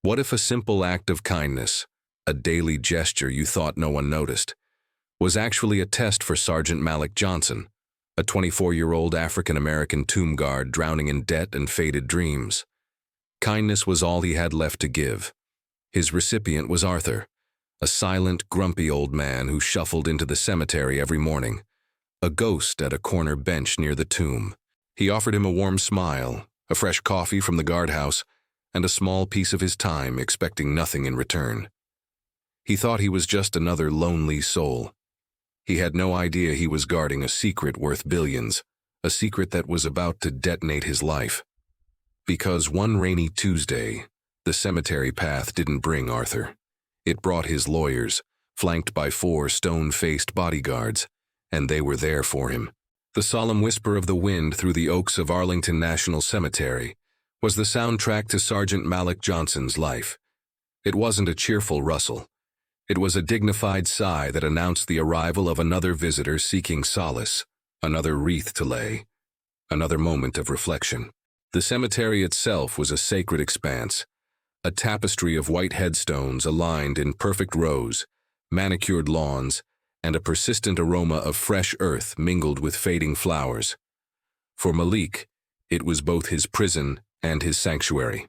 What if a simple act of kindness, a daily gesture you thought no one noticed, was actually a test for Sergeant Malik Johnson, a 24-year-old African-American tomb guard drowning in debt and faded dreams? Kindness was all he had left to give. His recipient was Arthur, a silent, grumpy old man who shuffled into the cemetery every morning, a ghost at a corner bench near the tomb. He offered him a warm smile, a fresh coffee from the guardhouse, and a small piece of his time, expecting nothing in return. He thought he was just another lonely soul. He had no idea he was guarding a secret worth billions, a secret that was about to detonate his life. Because one rainy Tuesday, the cemetery path didn't bring Arthur. It brought his lawyers, flanked by 4 stone-faced bodyguards, and they were there for him. The solemn whisper of the wind through the oaks of Arlington National Cemetery was the soundtrack to Sergeant Malik Johnson's life. It wasn't a cheerful rustle. It was a dignified sigh that announced the arrival of another visitor seeking solace, another wreath to lay, another moment of reflection. The cemetery itself was a sacred expanse, a tapestry of white headstones aligned in perfect rows, manicured lawns, and a persistent aroma of fresh earth mingled with fading flowers. For Malik, it was both his prison and his sanctuary.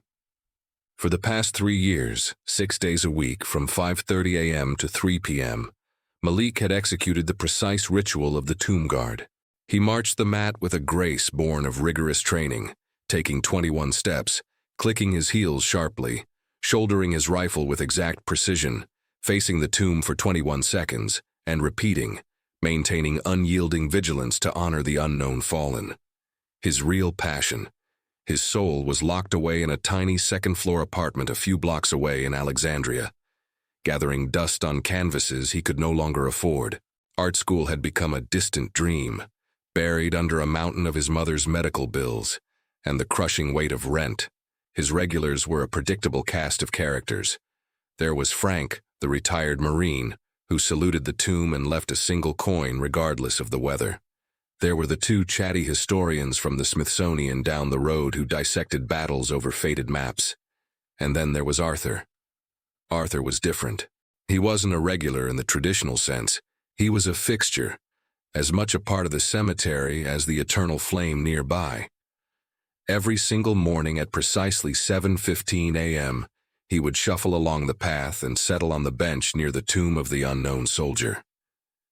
For the past 3 years, 6 days a week from 5:30 a.m. to 3 p.m., Malik had executed the precise ritual of the tomb guard. He marched the mat with a grace born of rigorous training, taking 21 steps, clicking his heels sharply, shouldering his rifle with exact precision, facing the tomb for 21 seconds, and repeating, maintaining unyielding vigilance to honor the unknown fallen. His real passion, his soul, was locked away in a tiny second-floor apartment a few blocks away in Alexandria, gathering dust on canvases he could no longer afford. Art school had become a distant dream, buried under a mountain of his mother's medical bills and the crushing weight of rent. His regulars were a predictable cast of characters. There was Frank, the retired Marine, who saluted the tomb and left a single coin regardless of the weather. There were the 2 chatty historians from the Smithsonian down the road who dissected battles over faded maps. And then there was Arthur. Arthur was different. He wasn't a regular in the traditional sense. He was a fixture, as much a part of the cemetery as the eternal flame nearby. Every single morning at precisely 7:15 a.m., he would shuffle along the path and settle on the bench near the tomb of the unknown soldier.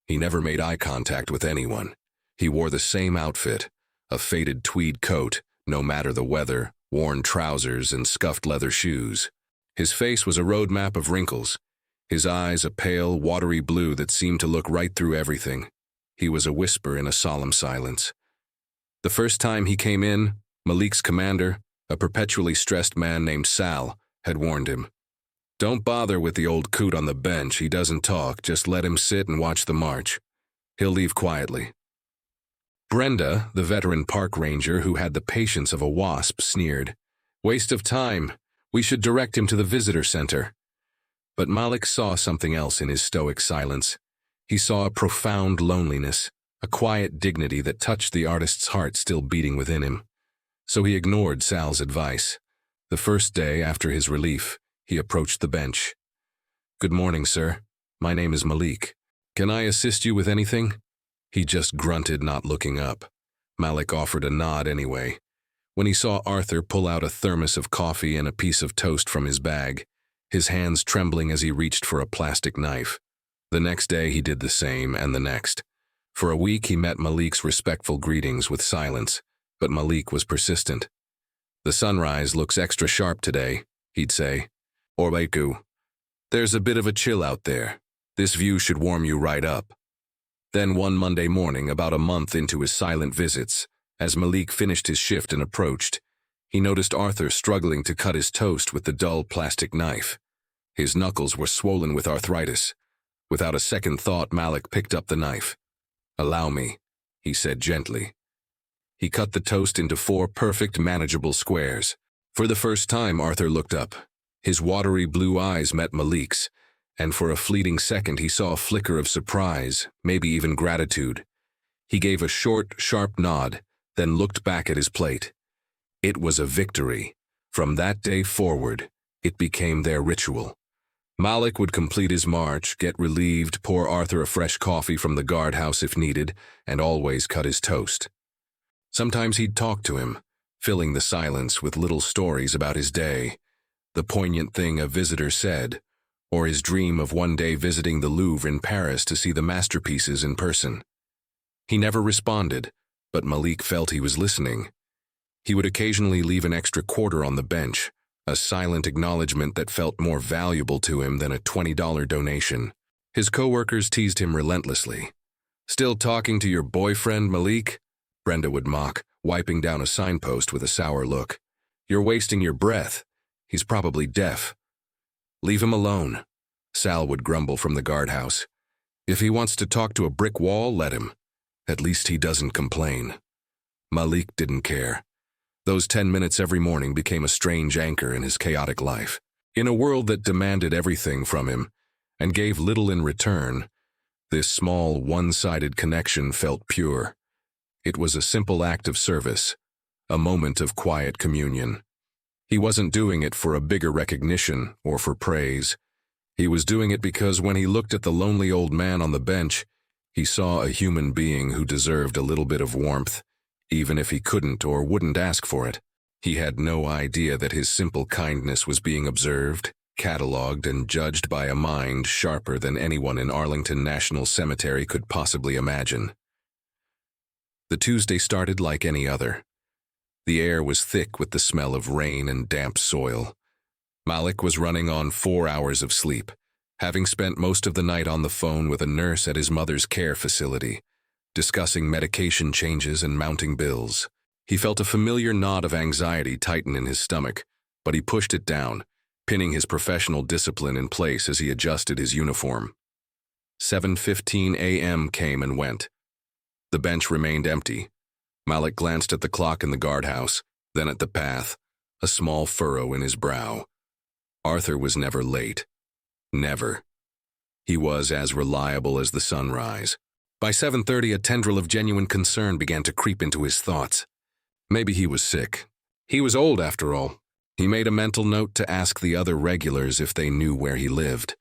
He never made eye contact with anyone. He wore the same outfit, a faded tweed coat, no matter the weather, worn trousers, and scuffed leather shoes. His face was a roadmap of wrinkles, his eyes a pale, watery blue that seemed to look right through everything. He was a whisper in a solemn silence. The first time he came in, Malik's commander, a perpetually stressed man named Sal, had warned him. "Don't bother with the old coot on the bench. He doesn't talk. Just let him sit and watch the march. He'll leave quietly." Brenda, the veteran park ranger who had the patience of a wasp, sneered, "Waste of time. We should direct him to the visitor center." But Malik saw something else in his stoic silence. He saw a profound loneliness, a quiet dignity that touched the artist's heart still beating within him. So he ignored Sal's advice. The first day after his relief, he approached the bench. "Good morning, sir. My name is Malik. Can I assist you with anything?" He just grunted, not looking up. Malik offered a nod anyway. When he saw Arthur pull out a thermos of coffee and a piece of toast from his bag, his hands trembling as he reached for a plastic knife. The next day he did the same, and the next. For a week he met Malik's respectful greetings with silence, but Malik was persistent. "The sunrise looks extra sharp today," he'd say. Or Laiku, "There's a bit of a chill out there. This view should warm you right up." Then one Monday morning, about a month into his silent visits, as Malik finished his shift and approached, he noticed Arthur struggling to cut his toast with the dull plastic knife. His knuckles were swollen with arthritis. Without a second thought, Malik picked up the knife. "Allow me," he said gently. He cut the toast into 4 perfect, manageable squares. For the first time, Arthur looked up. His watery blue eyes met Malik's, and for a fleeting second he saw a flicker of surprise, maybe even gratitude. He gave a short, sharp nod, then looked back at his plate. It was a victory. From that day forward, It became their ritual. Malik would complete his march, get relieved, pour Arthur a fresh coffee from the guardhouse if needed, and always cut his toast. Sometimes he'd talk to him, filling the silence with little stories about his day, the poignant thing a visitor said, or his dream of one day visiting the Louvre in Paris to see the masterpieces in person. He never responded, but Malik felt he was listening. He would occasionally leave an extra quarter on the bench, a silent acknowledgement that felt more valuable to him than a $20 donation. His coworkers teased him relentlessly. "Still talking to your boyfriend, Malik?" Brenda would mock, wiping down a signpost with a sour look. "You're wasting your breath. He's probably deaf." "Leave him alone," Sal would grumble from the guardhouse. "If he wants to talk to a brick wall, let him. At least he doesn't complain." Malik didn't care. Those 10 minutes every morning became a strange anchor in his chaotic life. In a world that demanded everything from him and gave little in return, this small, one-sided connection felt pure. It was a simple act of service, a moment of quiet communion. He wasn't doing it for a bigger recognition or for praise. He was doing it because when he looked at the lonely old man on the bench, he saw a human being who deserved a little bit of warmth, even if he couldn't or wouldn't ask for it. He had no idea that his simple kindness was being observed, catalogued, and judged by a mind sharper than anyone in Arlington National Cemetery could possibly imagine. The Tuesday started like any other. The air was thick with the smell of rain and damp soil. Malik was running on 4 hours of sleep, having spent most of the night on the phone with a nurse at his mother's care facility, discussing medication changes and mounting bills. He felt a familiar knot of anxiety tighten in his stomach, but he pushed it down, pinning his professional discipline in place as he adjusted his uniform. 7:15 a.m. came and went. The bench remained empty. Malik glanced at the clock in the guardhouse, then at the path, a small furrow in his brow. Arthur was never late. Never. He was as reliable as the sunrise. By 7:30, a tendril of genuine concern began to creep into his thoughts. Maybe he was sick. He was old, after all. He made a mental note to ask the other regulars if they knew where he lived,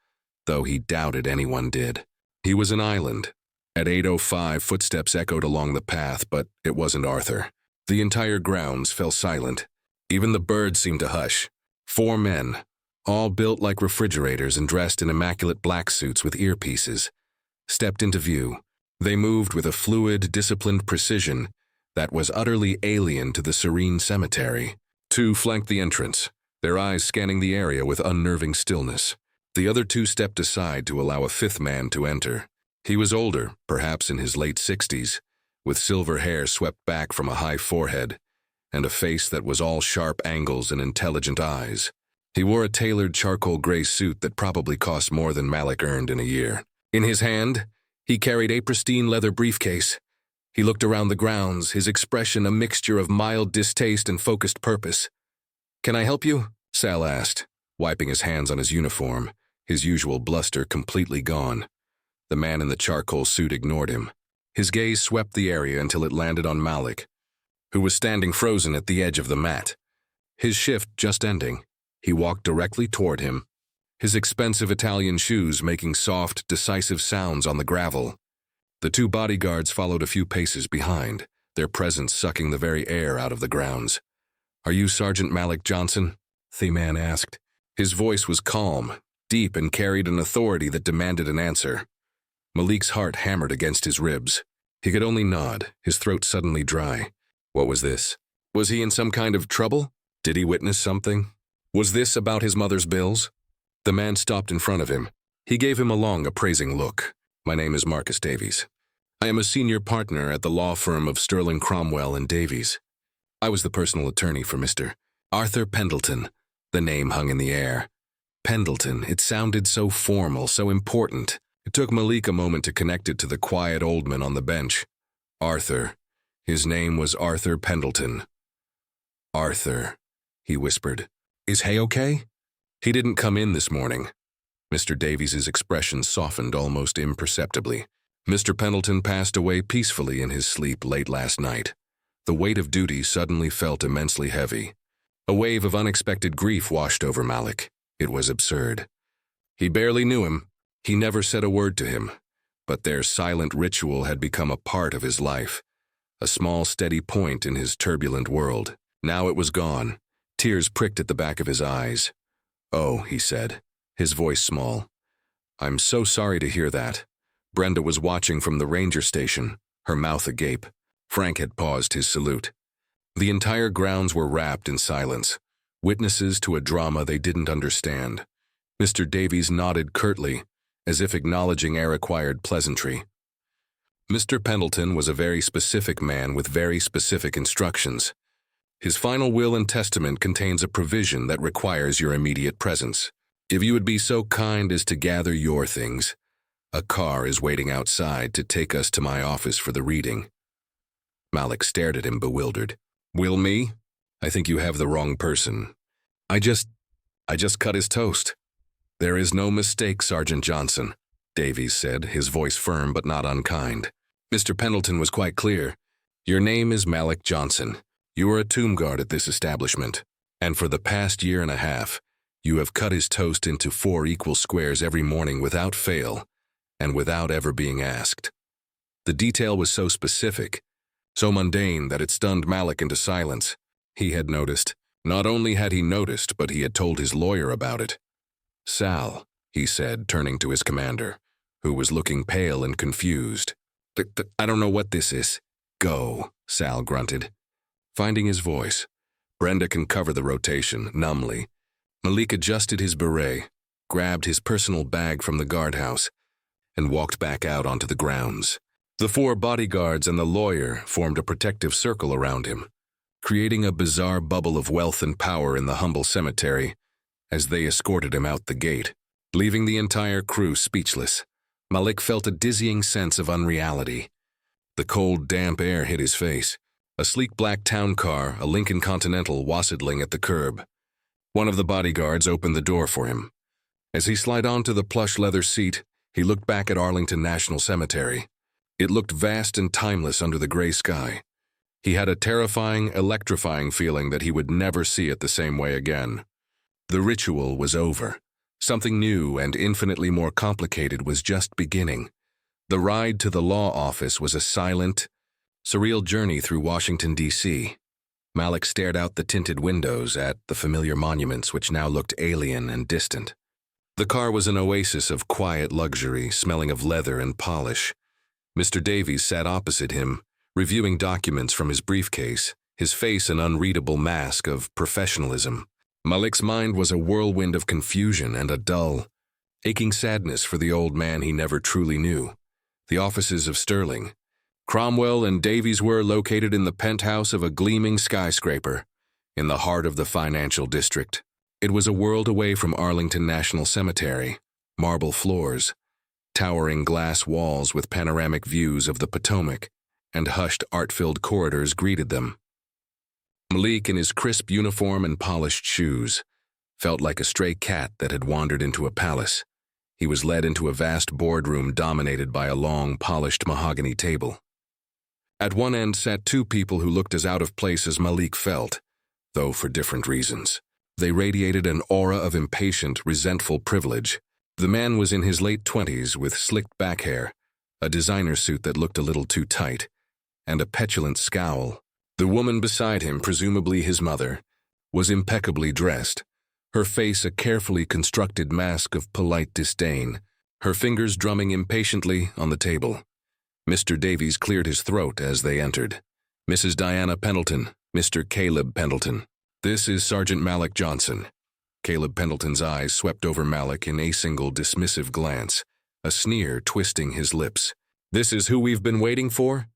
though he doubted anyone did. He was an island. At 8:05, footsteps echoed along the path, but it wasn't Arthur. The entire grounds fell silent. Even the birds seemed to hush. 4 men, all built like refrigerators and dressed in immaculate black suits with earpieces, stepped into view. They moved with a fluid, disciplined precision that was utterly alien to the serene cemetery. 2 flanked the entrance, their eyes scanning the area with unnerving stillness. The other 2 stepped aside to allow a 5th man to enter. He was older, perhaps in his late 60s, with silver hair swept back from a high forehead, and a face that was all sharp angles and intelligent eyes. He wore a tailored charcoal gray suit that probably cost more than Malik earned in a year. In his hand, he carried a pristine leather briefcase. He looked around the grounds, his expression a mixture of mild distaste and focused purpose. "Can I help you?" Sal asked, wiping his hands on his uniform, his usual bluster completely gone. The man in the charcoal suit ignored him. His gaze swept the area until it landed on Malik, who was standing frozen at the edge of the mat. His shift just ending, he walked directly toward him, his expensive Italian shoes making soft, decisive sounds on the gravel. The 2 bodyguards followed a few paces behind, their presence sucking the very air out of the grounds. "Are you Sergeant Malik Johnson?" the man asked. His voice was calm, deep, and carried an authority that demanded an answer. Malik's heart hammered against his ribs. He could only nod, his throat suddenly dry. What was this? Was he in some kind of trouble? Did he witness something? Was this about his mother's bills? The man stopped in front of him. He gave him a long, appraising look. "My name is Marcus Davies. I am a senior partner at the law firm of Sterling Cromwell and Davies. I was the personal attorney for Mr. Arthur Pendleton." The name hung in the air. Pendleton, it sounded so formal, so important. It took Malik a moment to connect it to the quiet old man on the bench. Arthur. His name was Arthur Pendleton. "Arthur," he whispered. "Is Hay okay?" "He didn't come in this morning." Mr. Davies's expression softened almost imperceptibly. "Mr. Pendleton passed away peacefully in his sleep late last night." The weight of duty suddenly felt immensely heavy. A wave of unexpected grief washed over Malik. It was absurd. He barely knew him. He never said a word to him. But their silent ritual had become a part of his life, a small, steady point in his turbulent world. Now it was gone. Tears pricked at the back of his eyes. "Oh," he said, his voice small. "I'm so sorry to hear that." Brenda was watching from the ranger station, her mouth agape. Frank had paused his salute. The entire grounds were wrapped in silence, witnesses to a drama they didn't understand. Mr. Davies nodded curtly, as if acknowledging air-acquired pleasantry. Mr. Pendleton was a very specific man with very specific instructions. His final will and testament contains a provision that requires your immediate presence. If you would be so kind as to gather your things, a car is waiting outside to take us to my office for the reading. Malik stared at him, bewildered. "Will me? I think you have the wrong person. I just cut his toast." "There is no mistake, Sergeant Johnson," Davies said, his voice firm but not unkind. Mr. Pendleton was quite clear. "Your name is Malik Johnson. You are a tomb guard at this establishment, and for the past year and a half, you have cut his toast into 4 equal squares every morning without fail, and without ever being asked." The detail was so specific, so mundane that it stunned Malik into silence. He had noticed. Not only had he noticed, but he had told his lawyer about it. "Sal," he said, turning to his commander, who was looking pale and confused. I don't know what this is." "Go," Sal grunted. Finding his voice, "Brenda can cover the rotation," numbly. Malik adjusted his beret, grabbed his personal bag from the guardhouse, and walked back out onto the grounds. The 4 bodyguards and the lawyer formed a protective circle around him, creating a bizarre bubble of wealth and power in the humble cemetery as they escorted him out the gate, leaving the entire crew speechless. Malik felt a dizzying sense of unreality. The cold, damp air hit his face. A sleek black town car, a Lincoln Continental, wassailing at the curb. One of the bodyguards opened the door for him. As he slid onto the plush leather seat, he looked back at Arlington National Cemetery. It looked vast and timeless under the gray sky. He had a terrifying, electrifying feeling that he would never see it the same way again. The ritual was over. Something new and infinitely more complicated was just beginning. The ride to the law office was a silent, surreal journey through Washington, D.C. Malik stared out the tinted windows at the familiar monuments which now looked alien and distant. The car was an oasis of quiet luxury, smelling of leather and polish. Mr. Davies sat opposite him, reviewing documents from his briefcase, his face an unreadable mask of professionalism. Malik's mind was a whirlwind of confusion and a dull, aching sadness for the old man he never truly knew. The offices of Sterling, Cromwell and Davies were located in the penthouse of a gleaming skyscraper, in the heart of the financial district. It was a world away from Arlington National Cemetery, marble floors, towering glass walls with panoramic views of the Potomac, and hushed art-filled corridors greeted them. Malik, in his crisp uniform and polished shoes, felt like a stray cat that had wandered into a palace. He was led into a vast boardroom dominated by a long, polished mahogany table. At one end sat 2 people who looked as out of place as Malik felt, though for different reasons. They radiated an aura of impatient, resentful privilege. The man was in his late 20s with slicked back hair, a designer suit that looked a little too tight, and a petulant scowl. The woman beside him, presumably his mother, was impeccably dressed, her face a carefully constructed mask of polite disdain, her fingers drumming impatiently on the table. Mr. Davies cleared his throat as they entered. "Mrs. Diana Pendleton, Mr. Caleb Pendleton. This is Sergeant Malik Johnson." Caleb Pendleton's eyes swept over Malik in a single dismissive glance, a sneer twisting his lips. "This is who we've been waiting for?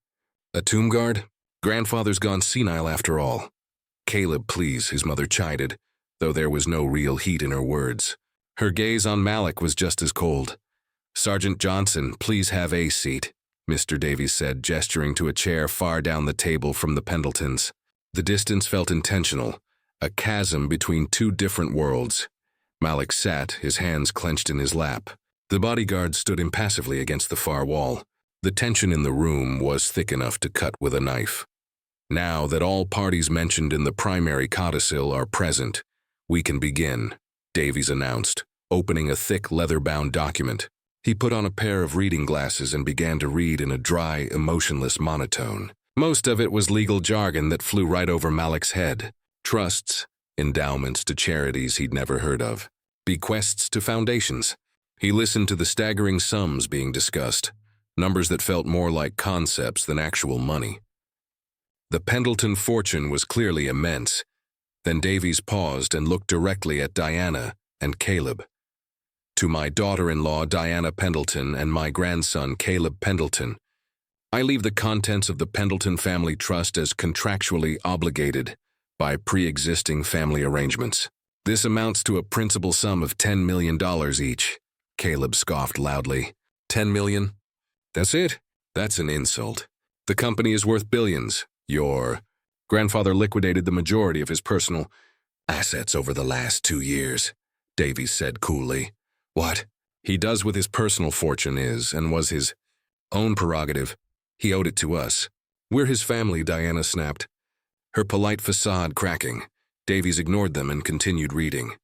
A tomb guard? Grandfather's gone senile after all." "Caleb, please," his mother chided, though there was no real heat in her words. Her gaze on Malik was just as cold. "Sergeant Johnson, please have a seat," Mr. Davies said, gesturing to a chair far down the table from the Pendletons. The distance felt intentional, a chasm between 2 different worlds. Malik sat, his hands clenched in his lap. The bodyguard stood impassively against the far wall. The tension in the room was thick enough to cut with a knife. "Now that all parties mentioned in the primary codicil are present, we can begin," Davies announced, opening a thick leather-bound document. He put on a pair of reading glasses and began to read in a dry, emotionless monotone. Most of it was legal jargon that flew right over Malik's head. Trusts, endowments to charities he'd never heard of, bequests to foundations. He listened to the staggering sums being discussed, numbers that felt more like concepts than actual money. The Pendleton fortune was clearly immense. Then Davies paused and looked directly at Diana and Caleb. To my daughter-in-law Diana Pendleton and my grandson Caleb Pendleton, I leave the contents of the Pendleton Family Trust as contractually obligated by pre-existing family arrangements. This amounts to a principal sum of $10 million each. Caleb scoffed loudly. $10 million? That's it? That's an insult. The company is worth billions. Your grandfather liquidated the majority of his personal assets over the last 2 years, Davies said coolly. What he does with his personal fortune is and was his own prerogative. He owed it to us. We're his family, Diana snapped. Her polite facade cracking, Davies ignored them and continued reading.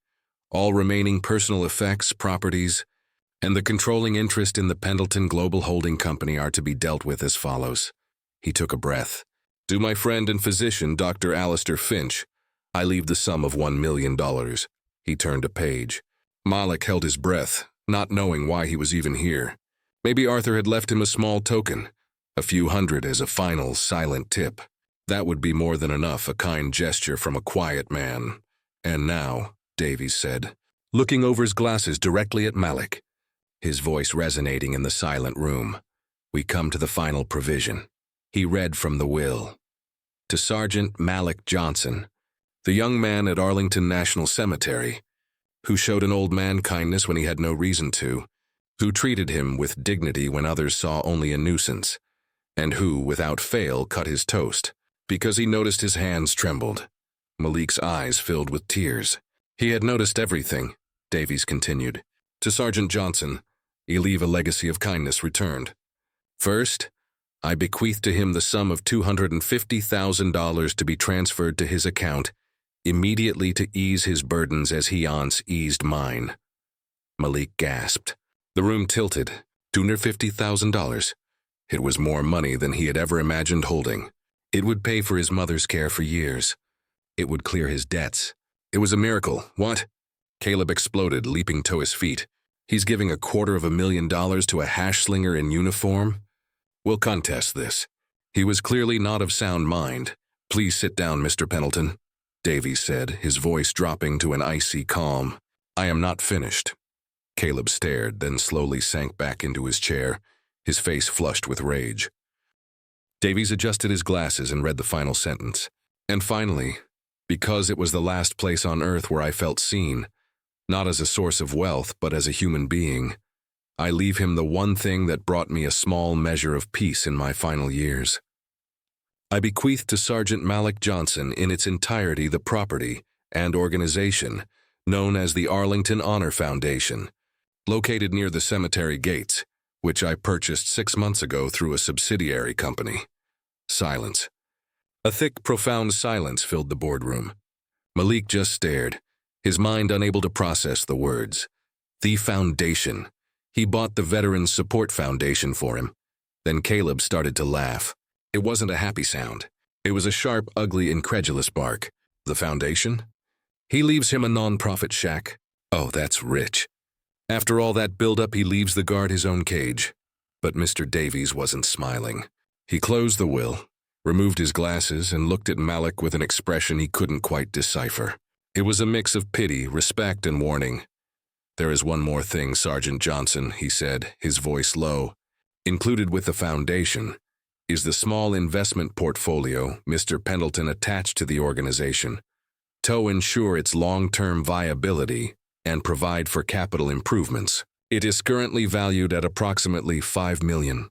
All remaining personal effects, properties, and the controlling interest in the Pendleton Global Holding Company are to be dealt with as follows. He took a breath. To my friend and physician, Dr. Alistair Finch, I leave the sum of $1 million. He turned a page. Malik held his breath, not knowing why he was even here. Maybe Arthur had left him a small token, a few hundred as a final, silent tip. That would be more than enough, a kind gesture from a quiet man. And now, Davies said, looking over his glasses directly at Malik, his voice resonating in the silent room, we come to the final provision. He read from the will. To Sergeant Malik Johnson, the young man at Arlington National Cemetery, who showed an old man kindness when he had no reason to, who treated him with dignity when others saw only a nuisance, and who, without fail, cut his toast, because he noticed his hands trembled. Malik's eyes filled with tears. He had noticed everything, Davies continued. To Sergeant Johnson, he leave a legacy of kindness returned. First, I bequeath to him the sum of $250,000 to be transferred to his account, immediately to ease his burdens as he once eased mine. Malik gasped. The room tilted. $250,000. It was more money than he had ever imagined holding. It would pay for his mother's care for years. It would clear his debts. It was a miracle. What? Caleb exploded, leaping to his feet. He's giving $250,000 to a hash slinger in uniform? We'll contest this. He was clearly not of sound mind. Please sit down, Mr. Pendleton, Davies said, his voice dropping to an icy calm. I am not finished. Caleb stared, then slowly sank back into his chair, his face flushed with rage. Davies adjusted his glasses and read the final sentence. And finally, because it was the last place on earth where I felt seen, not as a source of wealth, but as a human being, I leave him the one thing that brought me a small measure of peace in my final years. I bequeath to Sergeant Malik Johnson in its entirety the property and organization known as the Arlington Honor Foundation, located near the cemetery gates, which I purchased 6 months ago through a subsidiary company. Silence. A thick, profound silence filled the boardroom. Malik just stared, his mind unable to process the words. The foundation. He bought the Veterans Support Foundation for him. Then Caleb started to laugh. It wasn't a happy sound. It was a sharp, ugly, incredulous bark. The foundation? He leaves him a non-profit shack. Oh, that's rich. After all that build-up, he leaves the guard his own cage. But Mr. Davies wasn't smiling. He closed the will, removed his glasses, and looked at Malik with an expression he couldn't quite decipher. It was a mix of pity, respect, and warning. There is one more thing, Sergeant Johnson, he said, his voice low. Included with the foundation is the small investment portfolio Mr. Pendleton attached to the organization to ensure its long-term viability and provide for capital improvements. It is currently valued at approximately $5 million.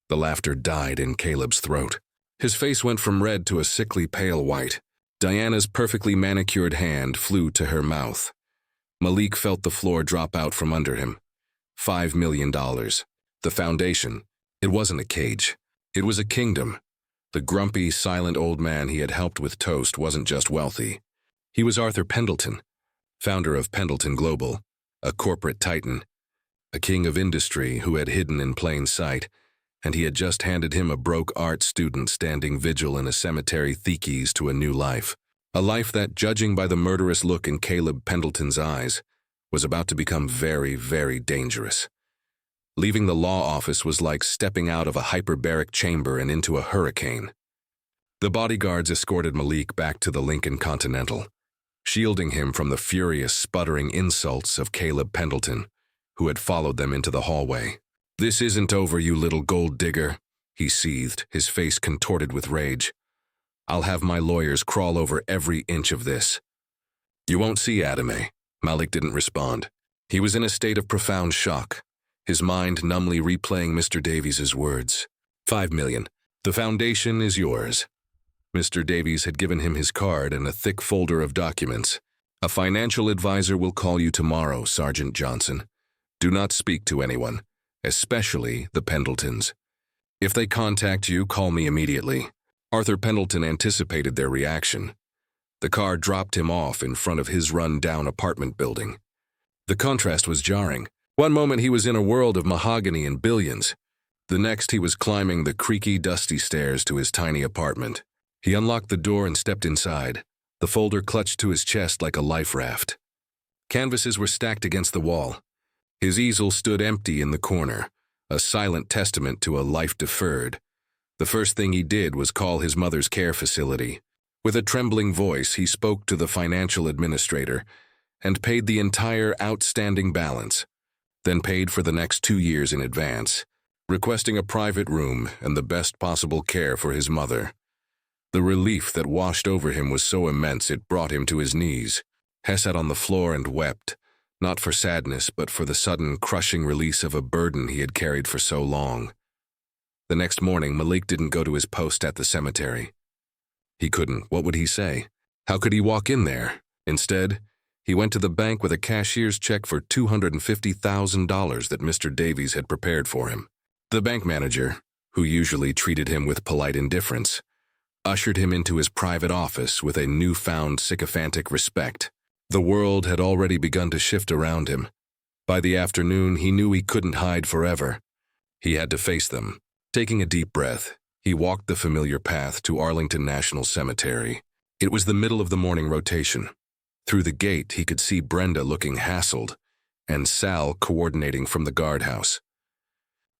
The laughter died in Caleb's throat. His face went from red to a sickly pale white. Diana's perfectly manicured hand flew to her mouth. Malik felt the floor drop out from under him. $5 million. The foundation. It wasn't a cage. It was a kingdom. The grumpy, silent old man he had helped with toast wasn't just wealthy. He was Arthur Pendleton, founder of Pendleton Global, a corporate titan, a king of industry who had hidden in plain sight, and he had just handed him a broke art student standing vigil in a cemetery keys to a new life. A life that, judging by the murderous look in Caleb Pendleton's eyes, was about to become very, very dangerous. Leaving the law office was like stepping out of a hyperbaric chamber and into a hurricane. The bodyguards escorted Malik back to the Lincoln Continental, shielding him from the furious, sputtering insults of Caleb Pendleton, who had followed them into the hallway. "This isn't over, you little gold digger," he seethed, his face contorted with rage. "I'll have my lawyers crawl over every inch of this." "You won't see, Adame." Malik didn't respond. He was in a state of profound shock, his mind numbly replaying Mr. Davies's words. "5 million. The foundation is yours." Mr. Davies had given him his card and a thick folder of documents. "A financial advisor will call you tomorrow, Sergeant Johnson. Do not speak to anyone, especially the Pendletons. If they contact you, call me immediately." Arthur Pendleton anticipated their reaction. The car dropped him off in front of his run-down apartment building. The contrast was jarring. One moment he was in a world of mahogany and billions. The next he was climbing the creaky, dusty stairs to his tiny apartment. He unlocked the door and stepped inside, the folder clutched to his chest like a life raft. Canvases were stacked against the wall. His easel stood empty in the corner, a silent testament to a life deferred. The first thing he did was call his mother's care facility. With a trembling voice, he spoke to the financial administrator and paid the entire outstanding balance, then paid for the next 2 years in advance, requesting a private room and the best possible care for his mother. The relief that washed over him was so immense it brought him to his knees. Hess sat on the floor and wept, not for sadness but for the sudden, crushing release of a burden he had carried for so long. The next morning, Malik didn't go to his post at the cemetery. He couldn't. What would he say? How could he walk in there? Instead, he went to the bank with a cashier's check for $250,000 that Mr. Davies had prepared for him. The bank manager, who usually treated him with polite indifference, ushered him into his private office with a newfound sycophantic respect. The world had already begun to shift around him. By the afternoon, he knew he couldn't hide forever. He had to face them. Taking a deep breath, he walked the familiar path to Arlington National Cemetery. It was the middle of the morning rotation. Through the gate, he could see Brenda looking hassled, and Sal coordinating from the guardhouse.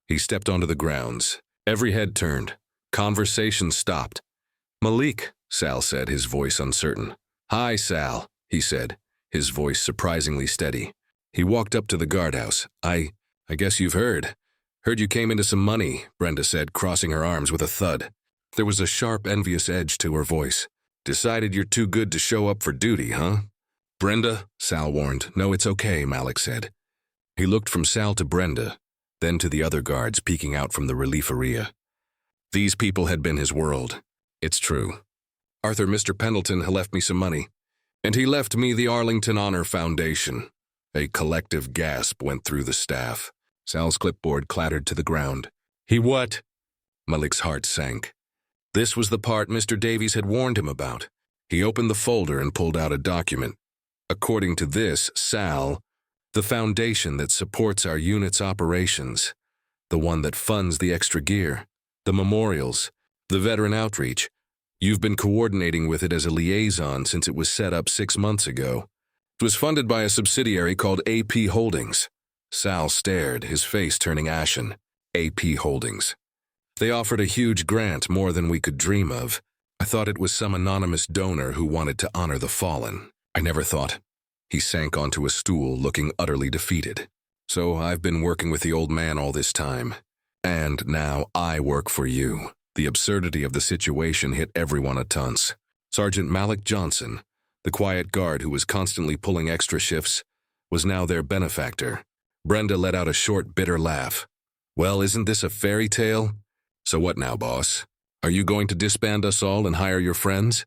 He stepped onto the grounds. Every head turned. Conversation stopped. "Malik," Sal said, his voice uncertain. "Hi, Sal," he said, his voice surprisingly steady. He walked up to the guardhouse. I guess you've heard. "Heard you came into some money," Brenda said, crossing her arms with a thud. There was a sharp, envious edge to her voice. "Decided you're too good to show up for duty, huh?" "Brenda," Sal warned. "No, it's okay," Malik said. He looked from Sal to Brenda, then to the other guards peeking out from the relief area. These people had been his world. "It's true. Arthur, Mr. Pendleton had left me some money. And he left me the Arlington Honor Foundation." A collective gasp went through the staff. Sal's clipboard clattered to the ground. "He what?" Malik's heart sank. This was the part Mr. Davies had warned him about. He opened the folder and pulled out a document. According to this, Sal, the foundation that supports our unit's operations, the one that funds the extra gear, the memorials, the veteran outreach, you've been coordinating with it as a liaison since it was set up 6 months ago. It was funded by a subsidiary called AP Holdings. Sal stared, his face turning ashen. AP Holdings. They offered a huge grant, more than we could dream of. I thought it was some anonymous donor who wanted to honor the fallen. I never thought. He sank onto a stool, looking utterly defeated. So I've been working with the old man all this time. And now I work for you. The absurdity of the situation hit everyone at once. Sergeant Malik Johnson, the quiet guard who was constantly pulling extra shifts, was now their benefactor. Brenda let out a short, bitter laugh. "Well, isn't this a fairy tale? So what now, boss? Are you going to disband us all and hire your friends?"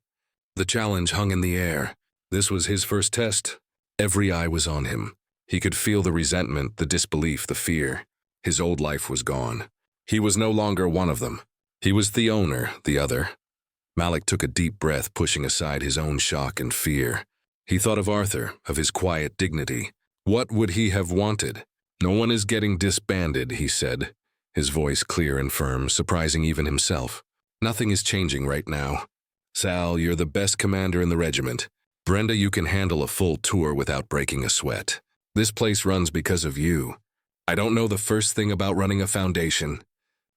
The challenge hung in the air. This was his first test. Every eye was on him. He could feel the resentment, the disbelief, the fear. His old life was gone. He was no longer one of them. He was the owner, the other. Malik took a deep breath, pushing aside his own shock and fear. He thought of Arthur, of his quiet dignity. What would he have wanted? No one is getting disbanded, he said, his voice clear and firm, surprising even himself. Nothing is changing right now. Sal, you're the best commander in the regiment. Brenda, you can handle a full tour without breaking a sweat. This place runs because of you. I don't know the first thing about running a foundation.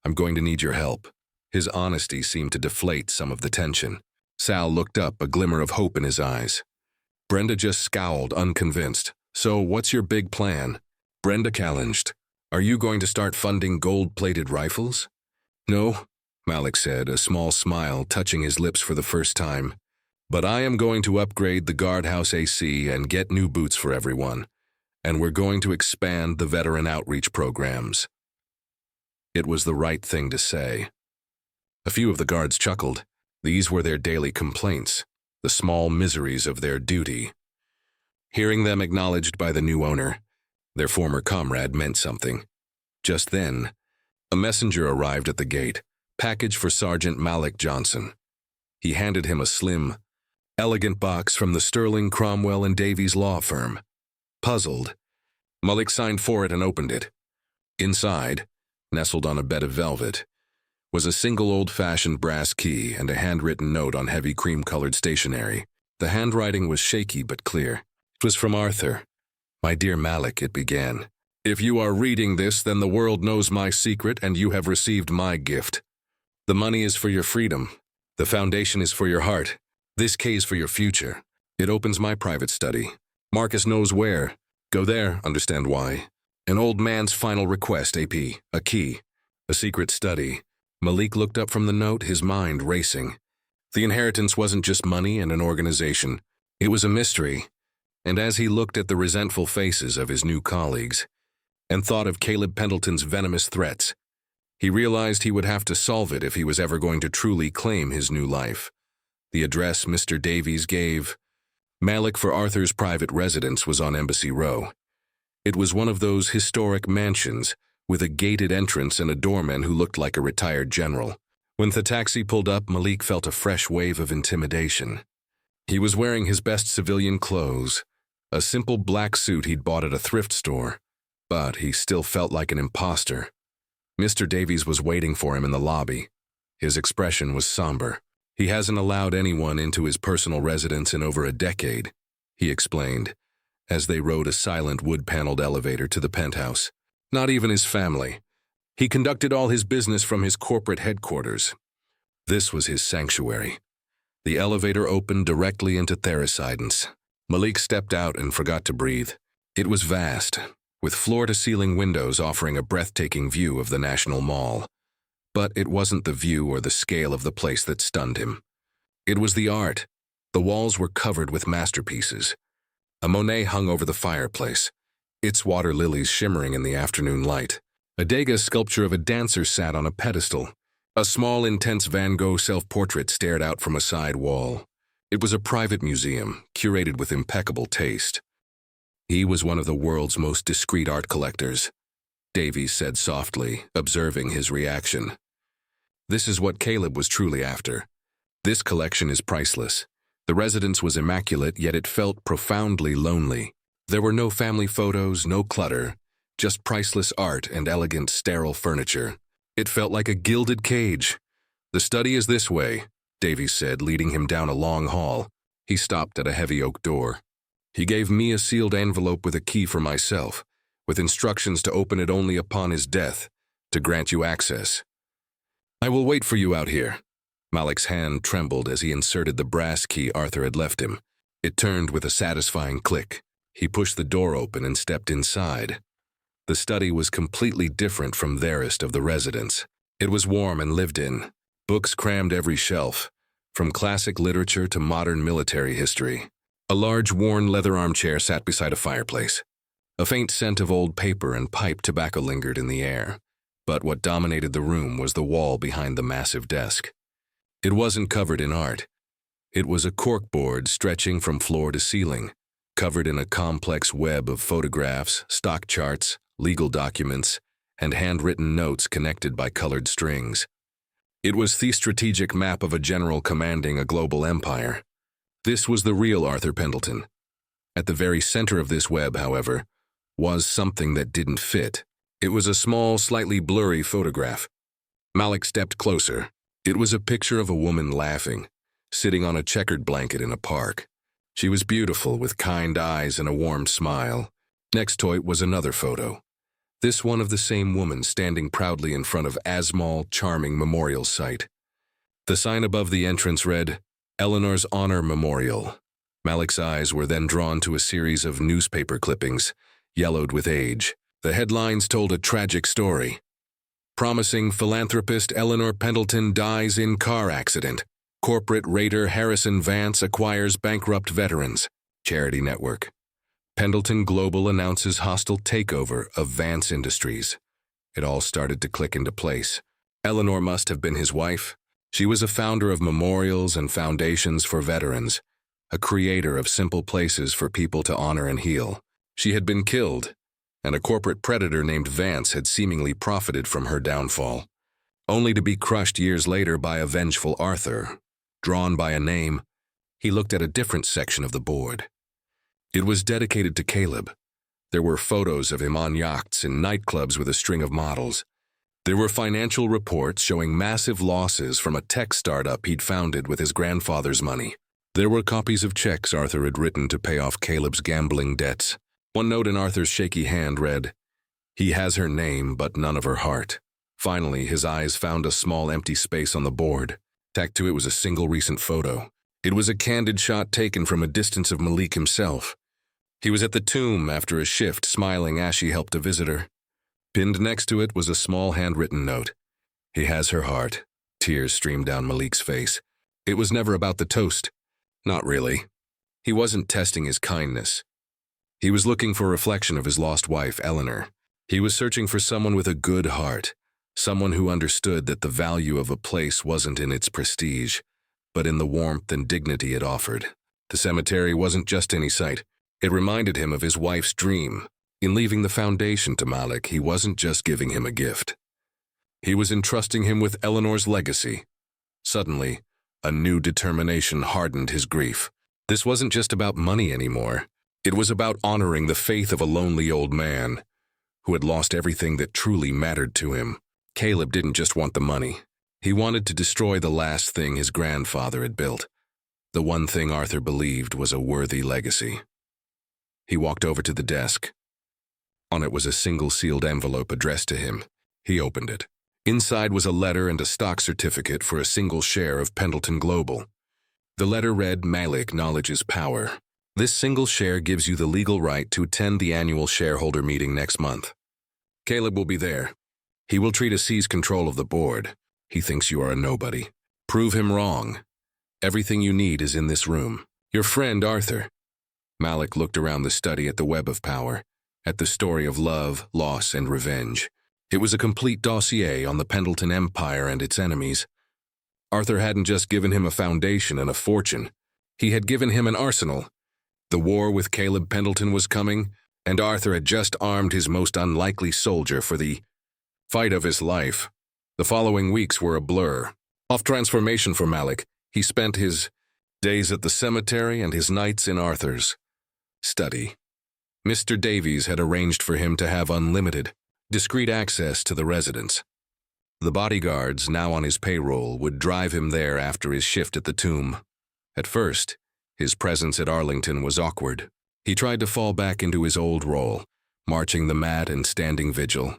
I'm going to need your help. His honesty seemed to deflate some of the tension. Sal looked up, a glimmer of hope in his eyes. Brenda just scowled, unconvinced. So, what's your big plan? Brenda challenged. Are you going to start funding gold-plated rifles? No, Malik said, a small smile touching his lips for the first time. But I am going to upgrade the guardhouse AC and get new boots for everyone. And we're going to expand the veteran outreach programs. It was the right thing to say. A few of the guards chuckled. These were their daily complaints, the small miseries of their duty. Hearing them acknowledged by the new owner, their former comrade, meant something. Just then, a messenger arrived at the gate, package for Sergeant Malik Johnson. He handed him a slim, elegant box from the Sterling, Cromwell, and Davies law firm. Puzzled, Malik signed for it and opened it. Inside, nestled on a bed of velvet, was a single old-fashioned brass key and a handwritten note on heavy cream-colored stationery. The handwriting was shaky but clear. It was from Arthur. My dear Malik, it began. If you are reading this, then the world knows my secret and you have received my gift. The money is for your freedom. The foundation is for your heart. This key is for your future. It opens my private study. Marcus knows where. Go there, understand why. An old man's final request, AP. A key. A secret study. Malik looked up from the note, his mind racing. The inheritance wasn't just money and an organization. It was a mystery. And as he looked at the resentful faces of his new colleagues and thought of Caleb Pendleton's venomous threats, he realized he would have to solve it if he was ever going to truly claim his new life. The address Mr. Davies gave, Malik for Arthur's private residence, was on Embassy Row. It was one of those historic mansions with a gated entrance and a doorman who looked like a retired general. When the taxi pulled up, Malik felt a fresh wave of intimidation. He was wearing his best civilian clothes, a simple black suit he'd bought at a thrift store, but he still felt like an imposter. Mr. Davies was waiting for him in the lobby. His expression was somber. He hasn't allowed anyone into his personal residence in over a decade, he explained, as they rode a silent wood-paneled elevator to the penthouse. Not even his family. He conducted all his business from his corporate headquarters. This was his sanctuary. The elevator opened directly into Theracidence. Malik stepped out and forgot to breathe. It was vast, with floor-to-ceiling windows offering a breathtaking view of the National Mall. But it wasn't the view or the scale of the place that stunned him. It was the art. The walls were covered with masterpieces. A Monet hung over the fireplace, its water lilies shimmering in the afternoon light. A Degas sculpture of a dancer sat on a pedestal. A small, intense Van Gogh self-portrait stared out from a side wall. It was a private museum, curated with impeccable taste. He was one of the world's most discreet art collectors, Davies said softly, observing his reaction. This is what Caleb was truly after. This collection is priceless. The residence was immaculate, yet it felt profoundly lonely. There were no family photos, no clutter, just priceless art and elegant, sterile furniture. It felt like a gilded cage. The study is this way, Davies said, leading him down a long hall. He stopped at a heavy oak door. He gave me a sealed envelope with a key for myself, with instructions to open it only upon his death, to grant you access. I will wait for you out here. Malik's hand trembled as he inserted the brass key Arthur had left him. It turned with a satisfying click. He pushed the door open and stepped inside. The study was completely different from the rest of the residence. It was warm and lived in. Books crammed every shelf, from classic literature to modern military history. A large worn leather armchair sat beside a fireplace. A faint scent of old paper and pipe tobacco lingered in the air, but what dominated the room was the wall behind the massive desk. It wasn't covered in art. It was a corkboard stretching from floor to ceiling, covered in a complex web of photographs, stock charts, legal documents, and handwritten notes connected by colored strings. It was the strategic map of a general commanding a global empire. This was the real Arthur Pendleton, At the very center of this web, however, was something that didn't fit. It was a small, slightly blurry photograph. Malik stepped closer. It was a picture of a woman laughing, sitting on a checkered blanket in a park. She was beautiful, with kind eyes and a warm smile. Next to it was another photo. This one of the same woman standing proudly in front of Asmal Charming Memorial Site. The sign above the entrance read, Eleanor's Honor Memorial. Malik's eyes were then drawn to a series of newspaper clippings, yellowed with age. The headlines told a tragic story. Promising philanthropist Eleanor Pendleton dies in car accident. Corporate raider Harrison Vance acquires bankrupt veterans. Charity Network. Pendleton Global announces hostile takeover of Vance Industries. It all started to click into place. Eleanor must have been his wife. She was a founder of memorials and foundations for veterans, a creator of simple places for people to honor and heal. She had been killed, and a corporate predator named Vance had seemingly profited from her downfall, only to be crushed years later by a vengeful Arthur. Drawn by a name, he looked at a different section of the board. It was dedicated to Caleb. There were photos of him on yachts and nightclubs with a string of models. There were financial reports showing massive losses from a tech startup he'd founded with his grandfather's money. There were copies of checks Arthur had written to pay off Caleb's gambling debts. One note in Arthur's shaky hand read, "He has her name, but none of her heart." Finally, his eyes found a small empty space on the board. Tacked to it was a single recent photo. It was a candid shot taken from a distance of Malik himself. He was at the tomb after a shift, smiling as she helped a visitor. Pinned next to it was a small handwritten note. "He has her heart." Tears streamed down Malik's face. It was never about the toast. Not really. He wasn't testing his kindness. He was looking for a reflection of his lost wife, Eleanor. He was searching for someone with a good heart, someone who understood that the value of a place wasn't in its prestige, but in the warmth and dignity it offered. The cemetery wasn't just any site. It reminded him of his wife's dream. In leaving the foundation to Malik, he wasn't just giving him a gift. He was entrusting him with Eleanor's legacy. Suddenly, a new determination hardened his grief. This wasn't just about money anymore. It was about honoring the faith of a lonely old man who had lost everything that truly mattered to him. Caleb didn't just want the money. He wanted to destroy the last thing his grandfather had built. The one thing Arthur believed was a worthy legacy. He walked over to the desk. On it was a single sealed envelope addressed to him. He opened it. Inside was a letter and a stock certificate for a single share of Pendleton Global. The letter read, "Malik, knowledge is power. This single share gives you the legal right to attend the annual shareholder meeting next month. Caleb will be there. He will try to seize control of the board. He thinks you are a nobody. Prove him wrong. Everything you need is in this room. Your friend, Arthur." Malik looked around the study at the web of power, at the story of love, loss, and revenge. It was a complete dossier on the Pendleton Empire and its enemies. Arthur hadn't just given him a foundation and a fortune. He had given him an arsenal. The war with Caleb Pendleton was coming, and Arthur had just armed his most unlikely soldier for the fight of his life. The following weeks were a blur. Off transformation for Malik, he spent his days at the cemetery and his nights in Arthur's study. Mr. Davies had arranged for him to have unlimited, discreet access to the residence. The bodyguards, now on his payroll, would drive him there after his shift at the tomb. At first, his presence at Arlington was awkward. He tried to fall back into his old role, marching the mat and standing vigil.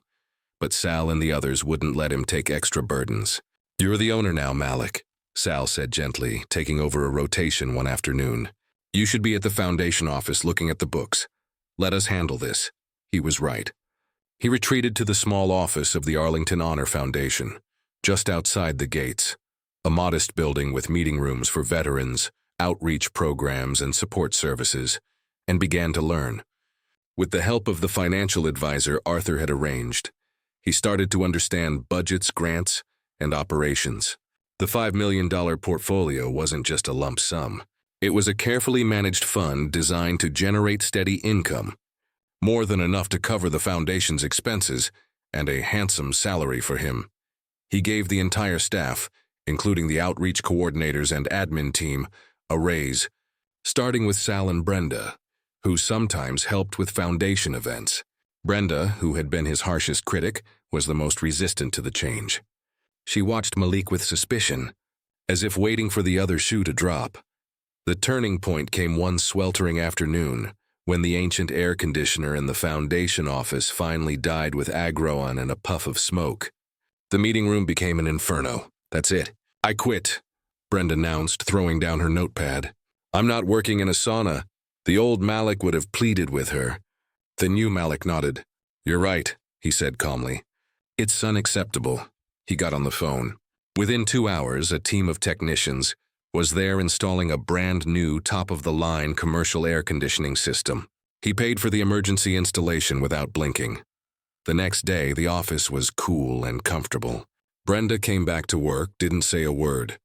But Sal and the others wouldn't let him take extra burdens. "You're the owner now, Malik," Sal said gently, taking over a rotation one afternoon. "You should be at the foundation office looking at the books. Let us handle this." He was right. He retreated to the small office of the Arlington Honor Foundation, just outside the gates, a modest building with meeting rooms for veterans, outreach programs, and support services, and began to learn. With the help of the financial advisor Arthur had arranged, he started to understand budgets, grants, and operations. The $5 million portfolio wasn't just a lump sum. It was a carefully managed fund designed to generate steady income, more than enough to cover the foundation's expenses and a handsome salary for him. He gave the entire staff, including the outreach coordinators and admin team, a raise, starting with Sal and Brenda, who sometimes helped with foundation events. Brenda, who had been his harshest critic, was the most resistant to the change. She watched Malik with suspicion, as if waiting for the other shoe to drop. The turning point came one sweltering afternoon, when the ancient air conditioner in the foundation office finally died with agron and a puff of smoke. The meeting room became an inferno. That's it. I quit, Brenda announced, throwing down her notepad. I'm not working in a sauna. The old Malik would have pleaded with her. The new Malik nodded. You're right, he said calmly. It's unacceptable. He got on the phone. Within 2 hours, a team of technicians was there installing a brand new top-of-the-line commercial air conditioning system. He paid for the emergency installation without blinking. The next day, the office was cool and comfortable. Brenda came back to work, didn't say a word,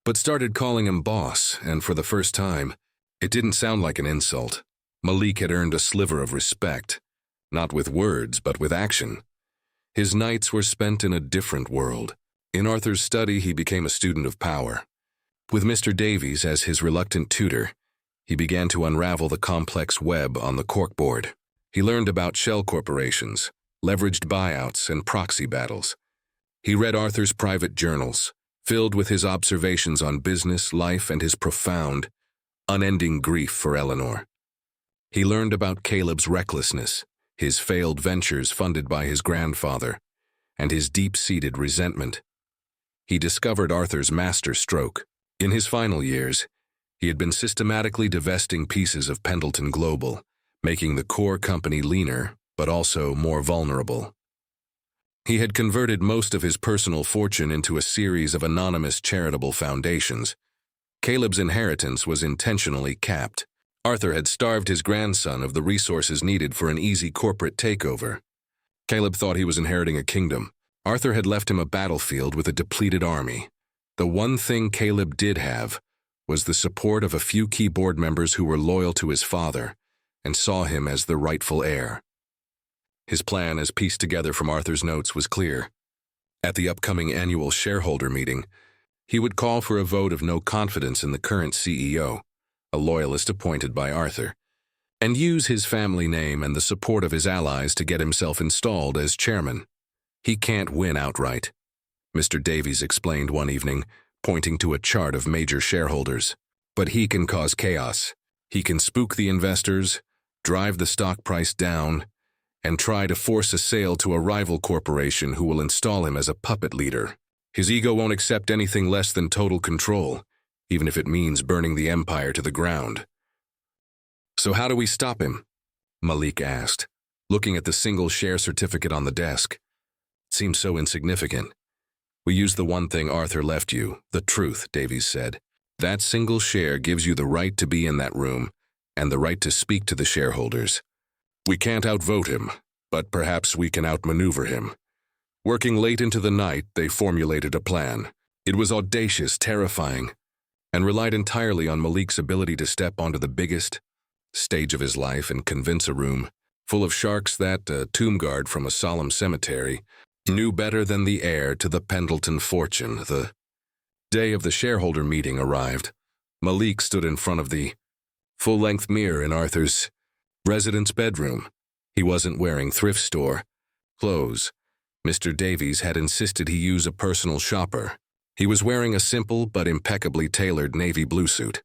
but started calling him boss, and for the first time, it didn't sound like an insult. Malik had earned a sliver of respect, not with words, but with action. His nights were spent in a different world. In Arthur's study, he became a student of power. With Mr. Davies as his reluctant tutor, he began to unravel the complex web on the corkboard. He learned about shell corporations, leveraged buyouts, and proxy battles. He read Arthur's private journals, filled with his observations on business, life, and his profound, unending grief for Eleanor. He learned about Caleb's recklessness, his failed ventures funded by his grandfather, and his deep-seated resentment. He discovered Arthur's master stroke. In his final years, he had been systematically divesting pieces of Pendleton Global, making the core company leaner, but also more vulnerable. He had converted most of his personal fortune into a series of anonymous charitable foundations. Caleb's inheritance was intentionally capped. Arthur had starved his grandson of the resources needed for an easy corporate takeover. Caleb thought he was inheriting a kingdom. Arthur had left him a battlefield with a depleted army. The one thing Caleb did have was the support of a few key board members who were loyal to his father and saw him as the rightful heir. His plan, as pieced together from Arthur's notes, was clear. At the upcoming annual shareholder meeting, he would call for a vote of no confidence in the current CEO, a loyalist appointed by Arthur, and use his family name and the support of his allies to get himself installed as chairman. He can't win outright, Mr. Davies explained one evening, pointing to a chart of major shareholders. But he can cause chaos. He can spook the investors, drive the stock price down, and try to force a sale to a rival corporation who will install him as a puppet leader. His ego won't accept anything less than total control, even if it means burning the empire to the ground. So how do we stop him? Malik asked, looking at the single share certificate on the desk. It seems so insignificant. We use the one thing Arthur left you, the truth, Davies said. That single share gives you the right to be in that room and the right to speak to the shareholders. We can't outvote him, but perhaps we can outmaneuver him. Working late into the night, they formulated a plan. It was audacious, terrifying, and relied entirely on Malik's ability to step onto the biggest stage of his life and convince a room full of sharks that a tomb guard from a solemn cemetery knew better than the heir to the Pendleton fortune. The day of the shareholder meeting arrived. Malik stood in front of the full-length mirror in Arthur's residence bedroom. He wasn't wearing thrift store clothes. Mr. Davies had insisted he use a personal shopper. He was wearing a simple but impeccably tailored navy blue suit.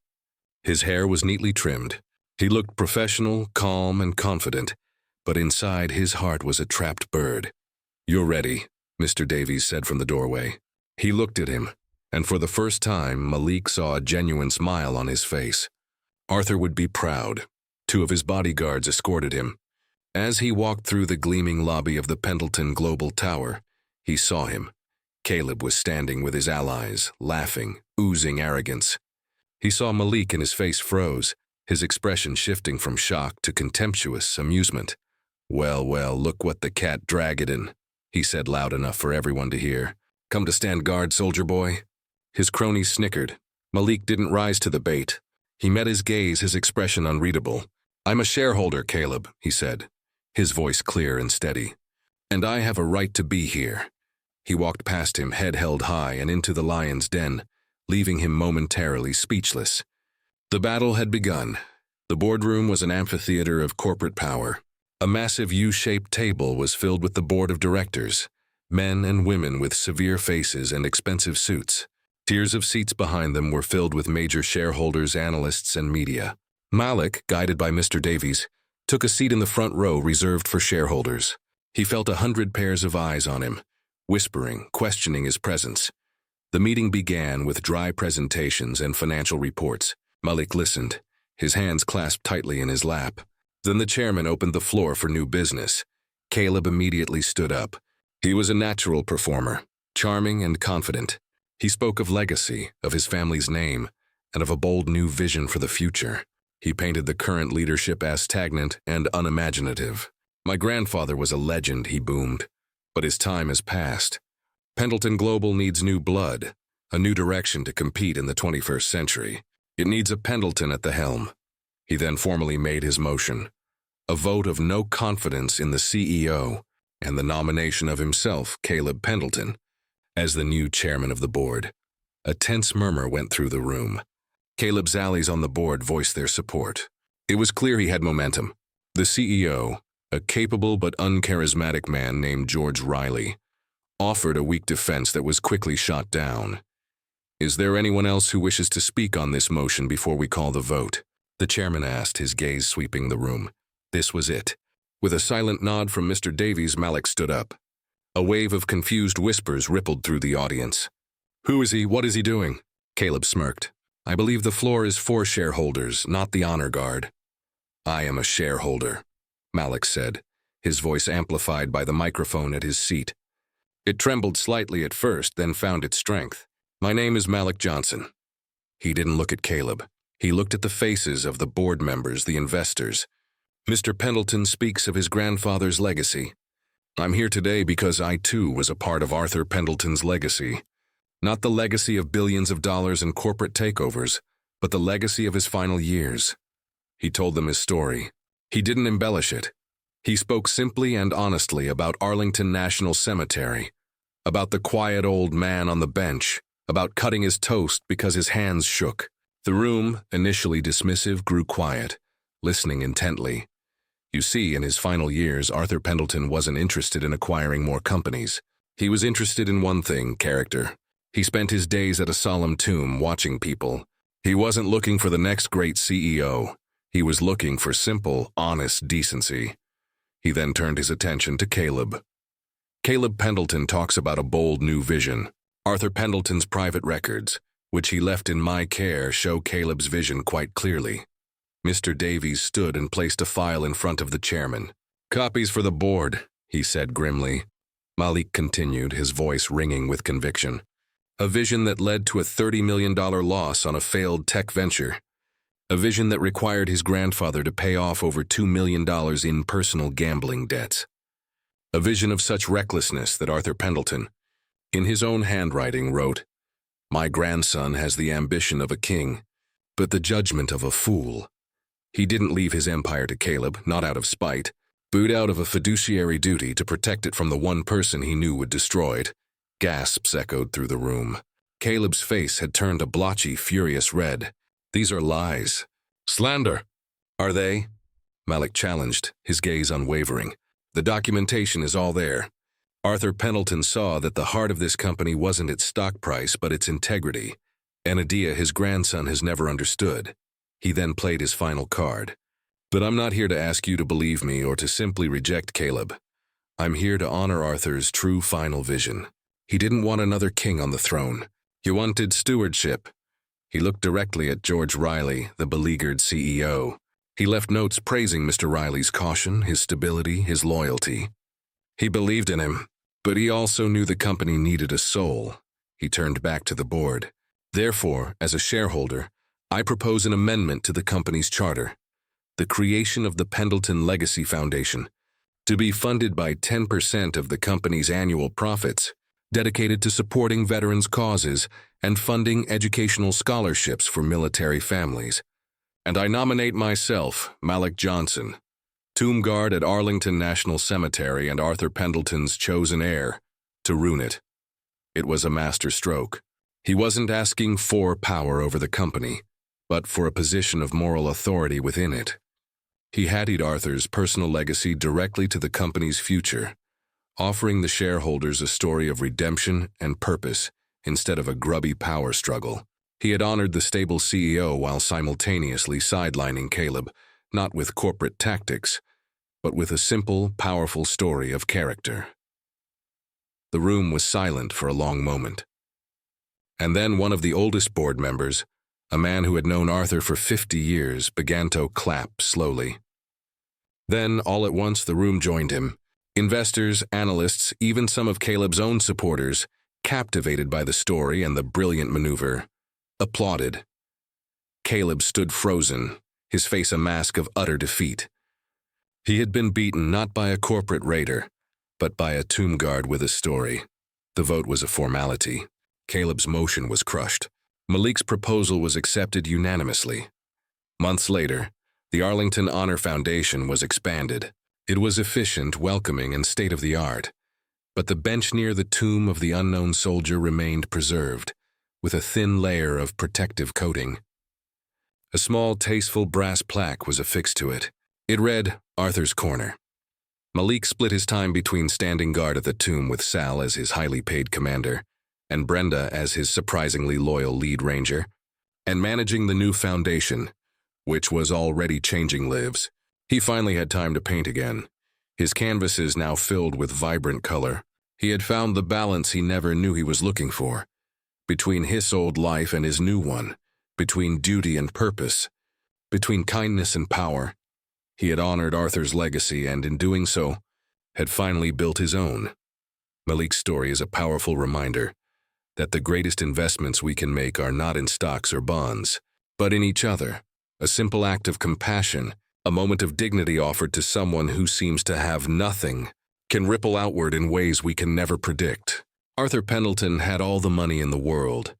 His hair was neatly trimmed. He looked professional, calm, and confident, but inside his heart was a trapped bird. "You're ready," Mr. Davies said from the doorway. He looked at him, and for the first time, Malik saw a genuine smile on his face. Arthur would be proud. 2 of his bodyguards escorted him. As he walked through the gleaming lobby of the Pendleton Global Tower, he saw him. Caleb was standing with his allies, laughing, oozing arrogance. He saw Malik and his face froze, his expression shifting from shock to contemptuous amusement. Well, look what the cat dragged," he said loud enough for everyone to hear. "Come to stand guard, soldier boy?" His cronies snickered. Malik didn't rise to the bait. He met his gaze, his expression unreadable. "I'm a shareholder, Caleb," he said, his voice clear and steady. "And I have a right to be here." He walked past him, head held high, and into the lion's den, leaving him momentarily speechless. The battle had begun. The boardroom was an amphitheater of corporate power. A massive U-shaped table was filled with the board of directors, men and women with severe faces and expensive suits. Tiers of seats behind them were filled with major shareholders, analysts, and media. Malik, guided by Mr. Davies, took a seat in the front row reserved for shareholders. He felt 100 pairs of eyes on him, whispering, questioning his presence. The meeting began with dry presentations and financial reports. Malik listened, his hands clasped tightly in his lap. Then the chairman opened the floor for new business. Caleb immediately stood up. He was a natural performer, charming and confident. He spoke of legacy, of his family's name, and of a bold new vision for the future. He painted the current leadership as stagnant and unimaginative. My grandfather was a legend, he boomed, but his time has passed. Pendleton Global needs new blood, a new direction to compete in the 21st century. It needs a Pendleton at the helm. He then formally made his motion, a vote of no confidence in the CEO and the nomination of himself, Caleb Pendleton, as the new chairman of the board. A tense murmur went through the room. Caleb's allies on the board voiced their support. It was clear he had momentum. The CEO, a capable but uncharismatic man named George Riley, offered a weak defense that was quickly shot down. Is there anyone else who wishes to speak on this motion before we call the vote? The chairman asked, his gaze sweeping the room. This was it. With a silent nod from Mr. Davies, Malik stood up. A wave of confused whispers rippled through the audience. Who is he? What is he doing? Caleb smirked. I believe the floor is for shareholders, not the honor guard. I am a shareholder, Malik said, his voice amplified by the microphone at his seat. It trembled slightly at first, then found its strength. My name is Malik Johnson. He didn't look at Caleb. He looked at the faces of the board members, the investors. Mr. Pendleton speaks of his grandfather's legacy. I'm here today because I, too, was a part of Arthur Pendleton's legacy. Not the legacy of billions of dollars in corporate takeovers, but the legacy of his final years. He told them his story. He didn't embellish it. He spoke simply and honestly about Arlington National Cemetery, about the quiet old man on the bench, about cutting his toast because his hands shook. The room, initially dismissive, grew quiet, listening intently. You see, in his final years, Arthur Pendleton wasn't interested in acquiring more companies. He was interested in one thing, character. He spent his days at a solemn tomb watching people. He wasn't looking for the next great CEO. He was looking for simple, honest decency. He then turned his attention to Caleb. Caleb Pendleton talks about a bold new vision. Arthur Pendleton's private records, which he left in my care, show Caleb's vision quite clearly. Mr. Davies stood and placed a file in front of the chairman. Copies for the board, he said grimly. Malik continued, his voice ringing with conviction. A vision that led to a $30 million loss on a failed tech venture. A vision that required his grandfather to pay off over $2 million in personal gambling debts. A vision of such recklessness that Arthur Pendleton, in his own handwriting, wrote, My grandson has the ambition of a king, but the judgment of a fool. He didn't leave his empire to Caleb, not out of spite, but out of a fiduciary duty to protect it from the one person he knew would destroy it. Gasps echoed through the room. Caleb's face had turned a blotchy, furious red. These are lies. Slander. Are they? Malik challenged, his gaze unwavering. The documentation is all there. Arthur Pendleton saw that the heart of this company wasn't its stock price, but its integrity, an idea his grandson has never understood. He then played his final card. But I'm not here to ask you to believe me or to simply reject Caleb. I'm here to honor Arthur's true final vision. He didn't want another king on the throne. He wanted stewardship. He looked directly at George Riley, the beleaguered CEO. He left notes praising Mr. Riley's caution, his stability, his loyalty. He believed in him, but he also knew the company needed a soul. He turned back to the board. Therefore, as a shareholder, I propose an amendment to the company's charter, the creation of the Pendleton Legacy Foundation, to be funded by 10% of the company's annual profits, dedicated to supporting veterans' causes and funding educational scholarships for military families. And I nominate myself, Malik Johnson, tomb guard at Arlington National Cemetery and Arthur Pendleton's chosen heir, to ruin it. It was a master stroke. He wasn't asking for power over the company. but for a position of moral authority within it. He handed Arthur's personal legacy directly to the company's future, offering the shareholders a story of redemption and purpose instead of a grubby power struggle. He had honored the stable CEO while simultaneously sidelining Caleb, not with corporate tactics, but with a simple, powerful story of character. The room was silent for a long moment. And then one of the oldest board members, a man who had known Arthur for 50 years, began to clap slowly. Then, all at once, the room joined him. Investors, analysts, even some of Caleb's own supporters, captivated by the story and the brilliant maneuver, applauded. Caleb stood frozen, his face a mask of utter defeat. He had been beaten not by a corporate raider, but by a tomb guard with a story. The vote was a formality. Caleb's motion was crushed. Malik's proposal was accepted unanimously. Months later, the Arlington Honor Foundation was expanded. It was efficient, welcoming, and state-of-the-art, but the bench near the tomb of the unknown soldier remained preserved, with a thin layer of protective coating. A small, tasteful brass plaque was affixed to it. It read, "Arthur's Corner." Malik split his time between standing guard at the tomb with Sal as his highly paid commander, and Brenda as his surprisingly loyal lead ranger, and managing the new foundation, which was already changing lives. He finally had time to paint again, his canvases now filled with vibrant color. He had found the balance he never knew he was looking for, between his old life and his new one, between duty and purpose, between kindness and power. He had honored Arthur's legacy and, in doing so, had finally built his own. Malik's story is a powerful reminder that the greatest investments we can make are not in stocks or bonds, but in each other. A simple act of compassion, a moment of dignity offered to someone who seems to have nothing, can ripple outward in ways we can never predict. Arthur Pendleton had all the money in the world,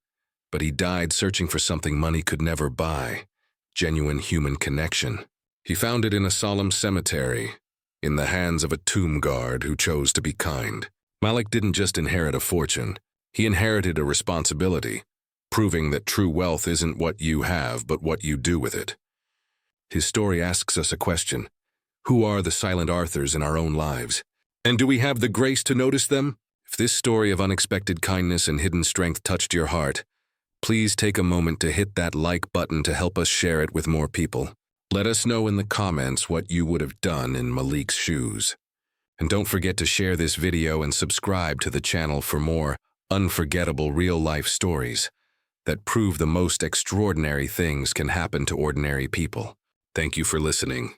but he died searching for something money could never buy: genuine human connection. He found it in a solemn cemetery, in the hands of a tomb guard who chose to be kind. Malik didn't just inherit a fortune, he inherited a responsibility, proving that true wealth isn't what you have, but what you do with it. His story asks us a question: who are the silent Arthurs in our own lives? And do we have the grace to notice them? If this story of unexpected kindness and hidden strength touched your heart, please take a moment to hit that like button to help us share it with more people. Let us know in the comments what you would have done in Malik's shoes. And don't forget to share this video and subscribe to the channel for more unforgettable real-life stories that prove the most extraordinary things can happen to ordinary people. Thank you for listening.